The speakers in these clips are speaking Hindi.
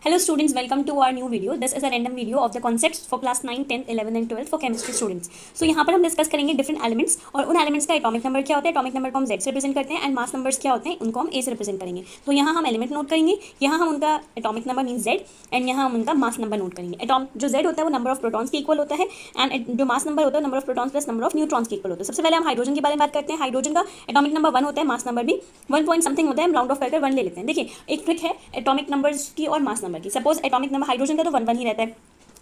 Hello students, welcome to our new video. This is a random video of the concepts for class 9, 10, 11 and 12 for chemistry students. So यहाँ पर हम डिस्कस करेंगे डिफरेंट एलिमेंट्स और उन एलिमेंट्स का एटॉमिक नंबर क्या होता है, एटॉमिक नंबर को हम Z से रिप्रेजेंट करते हैं एंड मास नंबर्स क्या होते हैं उनको हम A से रिप्रेजेंट करेंगे. तो यहाँ हम एलिमेंट नोट करेंगे, यहाँ हम उनका atomic number mean Z and यहाँ हम उनका मास नंबर नोट करेंगे. जो Z होता है वो नंबर ऑफ प्रोटॉन्स के इक्वल होता है एंड जो मास नंबर होता है number of protons plus number of neutrons के इक्वल होता है. सबसे पहले हम हाइड्रोजन के बारे में बात करते हैं. हाइड्रोजन का एटॉमिक नंबर 1 होता है, मास नंबर भी 1 पॉइंट समथिंग होता है. हम राउंड ऑफ करके 1 ले लेते हैं. देखिए एक ट्रिक है एटॉमिक नंबर्स की और मास नंबर की. सपोज एटॉमिक नंबर हाइड्रोजन का तो 1 1 ही रहता है.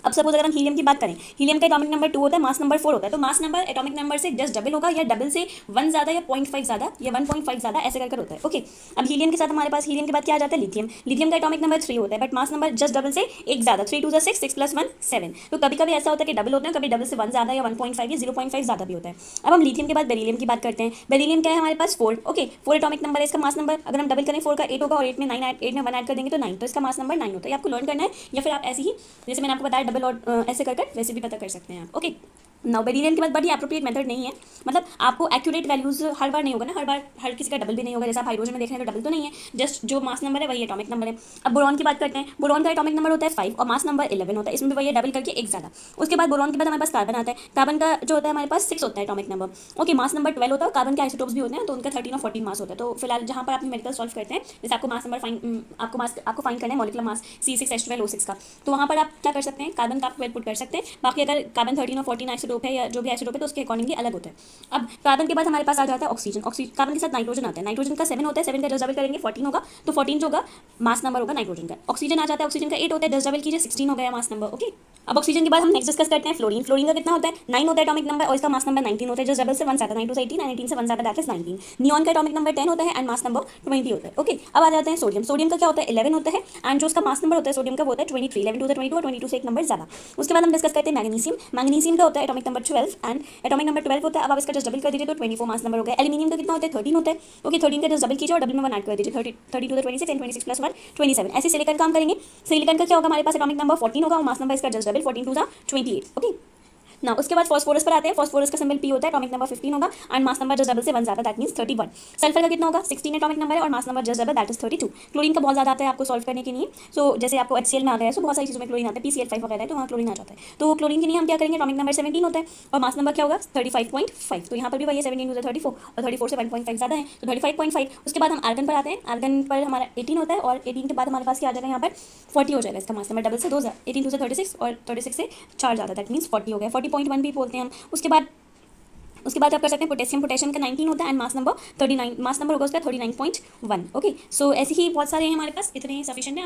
अब सपोज अगर हम हीलियम की बात करें, हीलियम का एटॉमिक नंबर 2 होता है, मास नंबर 4 होता है. तो मास नंबर एटॉमिक नंबर से जस्ट डबल होगा या डबल से 1 ज़्यादा या 0.5 ज़्यादा या 1.5 ज़्यादा ऐसे करके होता है. ओके, अब हीलियम के साथ हमारे पास हीलियम के बाद क्या आ जाता है, लिथियम. लिथियम का एटॉमिक नंबर 3 होता है but mass number just double से एक ज़्यादा, 3 2 6 6 + 1 7. तो कभी कभी ऐसा होता है कि डबल होता है, कभी डबल से 1 ज़्यादा या 1.5 या 0.5 ज़्यादा भी होता है. अब हम लिथियम के बाद बेरिलियम की बात करते हैं. बेरिलियम क्या है हमारे पास 4. ओके, 4 एटॉमिक नंबर है, इसका मास नंबर अगर हम डबल करें 4 का 8 होगा और 8 में 9 8 में 1 ऐड कर देंगे तो 9. तो इसका मास नंबर 9 होता है. आपको लर्न करना है या फिर आप ऐसे ही जैसे मैंने आपको बताया डबल और ऐसे कर वैसे भी पता कर सकते हैं आप. ओके, नाउ बेरिलियम के बाद बड़ी अप्रोप्रिएट मेथड नहीं है, मतलब आपको एक्यूरेट वैल्यूज हर बार नहीं होगा ना, हर बार हर किसी का डबल भी नहीं होगा. जैसे आप हाइड्रोजन में देख रहे हैं तो डबल तो नहीं है, जस्ट जो मास नंबर है वही एटॉमिक नंबर है. अब बोरॉन की बात करते हैं. बोरॉन का एटॉमिक नंबर होता है 5 और मास नंबर 11 होता है. इसमें भी वही डबल करके एक ज़्यादा. उसके बाद बोरॉन के बाद हमारे पास कार्बन आता है. कार्बन का जो होता है हमारे पास 6 होता है atomic number. Okay, mass number 12 होता है. कार्बन के आइसोटोप्स भी होते हैं तो उनका 13 और 14 मास होता है. तो फिलहाल जहाँ पर आप न्यूमेरिकल सॉल्व करते हैं, जैसे आपको मास नंबर आपको फाइंड करना है मॉलिक्यूलर मास C6H12O6 का, तो वहाँ पर आप क्या कर सकते हैं, कार्बन का आप 12 पुट कर सकते हैं. बाकी अगर कार्बन 13 और 14 आइसोटोप है या जो भी आइसोटोप है तो उसके अकॉर्डिंगली अलग होता है. अब कार्बन के बाद हमारे पास आ जाता है ऑक्सीजन. कार्बन के साथ नाइट्रोजन आता है. नाइट्रोजन का 7 होता है, 7 का 10 डबल करेंगे 14 होगा, तो 14 जो होगा मास नंबर होगा नाइट्रोजन का. ऑक्सीजन आ जाता है, ऑक्सीजन का 8 होता है, 10 डबल कीजिए 16 हो गया मास नंबर. ओके, अब ऑक्सीजन के बाद हम नेक्स्ट डिस्कस करते हैं फ्लोरीन. फ्लोरीन का कितना होता है, 9 होता है एटॉमिक नंबर और इसका मास नंबर 19 होता है. जस्ट डबल से 1 ज़्यादा, 9 2 से 18 19 से 1 ज़्यादा दैट इज 19. नियॉन का एटॉमिक नंबर 10 होता है एंड मास नंबर 20 होता है. ओके, अब आ जाते हैं सोडियम. सोडियम का क्या होता है, 11 होता है एंड जो उसका मास नंबर होता है सोडियम का वो होता है 23. 11 2 से 22 और 22 से एक नंबर ज़्यादा. उसके बाद हम डिस्कस करते हैं मैग्नीशियम. मैग्नीशियम का होता है atomic number 12 and atomic number 12 होता है. अब आप इसका जस्ट डबल कर दीजिए तो 24 मास नंबर हो गया. एल्यूमिनियम का कितना होता है, 13 होता है. ओके, 13 का जस्ट डबल कीजिए और डबल में 1 ऐड कर दीजिए, 32 से 26 एंड 26 + 1 27. ऐसे सिलिकॉन काम करेंगे. सिलिकॉन का क्या होगा हमारे पास, एटॉमिक नंबर 14 होगा और मास नंबर इसका जस्ट डबल 14 2 28. ओके, ना उसके बाद फॉस्फोरस पर आते हैं. फॉस्फोरस का सिंबल P होता है, एटॉमिक नंबर 15 होगा and mass number just double से 1 ज़्यादा दैट मींस 31. सल्फर का कितना होगा, 16 एटॉमिक नंबर है और mass number just double that is 32. Chlorine का बहुत ज़्यादा आता है आपको सॉल्व करने के लिए. सो जैसे आपको HCl में आ गया है, सो बहुत सारी चीज़ों में क्लोरीन आता है, PCl5 वगैरह है तो वहाँ क्लोरीन आ जाता है. तो क्लोरीन के लिए हम क्या करेंगे, एटॉमिक नंबर 17 होता है और मास नंबर क्या होगा 35.5. तो यहाँ पर भी वही 17 2 34 और 34 से 1.5 ज़्यादा है तो 35.5. उसके बाद हम आर्गन पर आते हैं. आर्गन पर हमारा 18 होता है और 18 के बाद हमारे पास क्या आ जाएगा, यहाँ पर 40 हो जाएगा. इसका मास नंबर डबल से 2 18 2 से 36 और 36 से 4 ज़्यादा दैट मीन्स 40 हो गया. 40.1 भी बोलते हैं हम. उसके बाद आप कर सकते हैं पोटेशियम. पोटेशियम का 19 होता है and mass number 39. Mass number होगा उसका 39.1. ओके, सो ऐसे ही बहुत सारे हैं हमारे पास, इतने सफिशिएंट है.